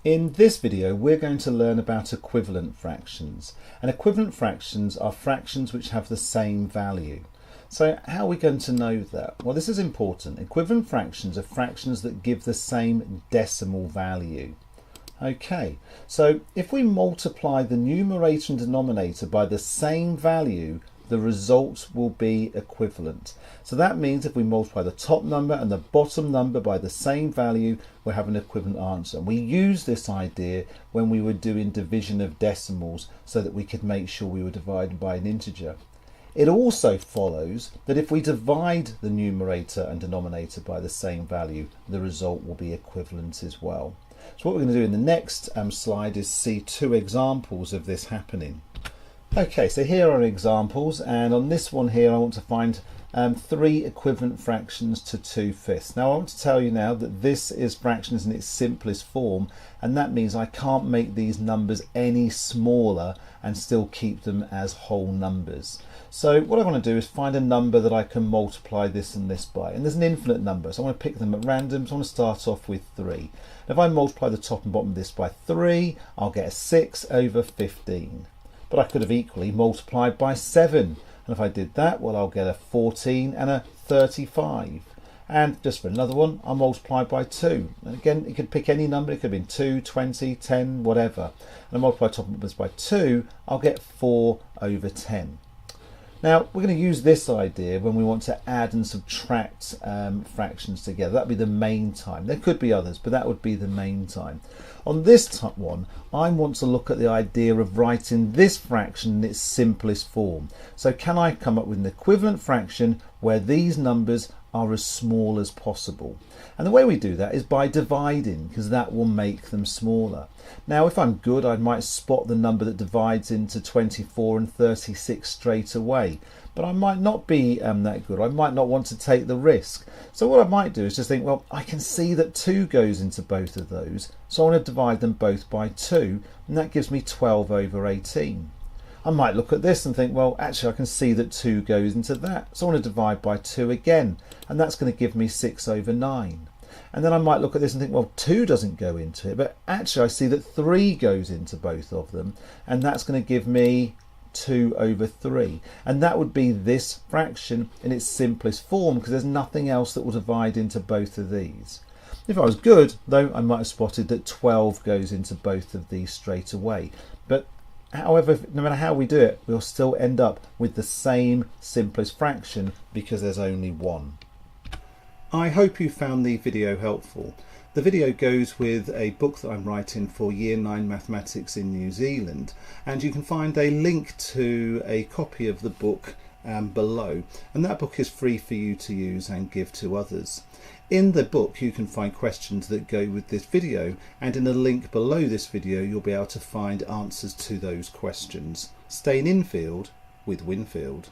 In this video we're going to learn about equivalent fractions, and equivalent fractions are fractions which have the same value. So how are we going to know that? Well, this is important. Equivalent fractions are fractions that give the same decimal value. Okay, so if we multiply the numerator and denominator by the same value, the result will be equivalent. So that means if we multiply the top number and the bottom number by the same value, we'll have an equivalent answer. And we used this idea when we were doing division of decimals so that we could make sure we were dividing by an integer. It also follows that if we divide the numerator and denominator by the same value, the result will be equivalent as well. So what we're going to do in the next slide is see two examples of this happening. Okay, so here are examples, and on this one here I want to find 3 equivalent fractions to 2/5. Now I want to tell you now that this is fractions in its simplest form, and that means I can't make these numbers any smaller and still keep them as whole numbers. So what I want to do is find a number that I can multiply this and this by, and there's an infinite number, so I want to pick them at random. So I want to start off with 3. If I multiply the top and bottom of this by 3, I'll get a 6 over 15. But I could have equally multiplied by 7. And if I did that, well, I'll get a 14 and a 35. And just for another one, I'll multiply by 2. And again, you could pick any number. It could have been 2, 20, 10, whatever. And I multiply top and bottom by 2, I'll get 4 over 10. Now, we're going to use this idea when we want to add and subtract fractions together. That would be the main time. There could be others, but that would be the main time. On this one, I want to look at the idea of writing this fraction in its simplest form. So can I come up with an equivalent fraction where these numbers are as small as possible? And the way we do that is by dividing, because that will make them smaller. Now if I'm good, I might spot the number that divides into 24 and 36 straight away, but I might not be that good. I might not want to take the risk. So what I might do is just think, well, I can see that 2 goes into both of those, so I want to divide them both by 2, and that gives me 12 over 18. I might look at this and think, well, actually I can see that 2 goes into that, so I want to divide by 2 again, and that's going to give me 6 over 9. And then I might look at this and think, well, 2 doesn't go into it, but actually I see that 3 goes into both of them, and that's going to give me 2 over 3. And that would be this fraction in its simplest form, because there's nothing else that will divide into both of these. If I was good, though, I might have spotted that 12 goes into both of these straight away. But however, no matter how we do it, we'll still end up with the same simplest fraction because there's only one. I hope you found the video helpful. The video goes with a book that I'm writing for Year 9 Mathematics in New Zealand, and you can find a link to a copy of the book below, and that book is free for you to use and give to others. In the book you can find questions that go with this video, and in a link below this video you'll be able to find answers to those questions. Stay in Infield with Winfield.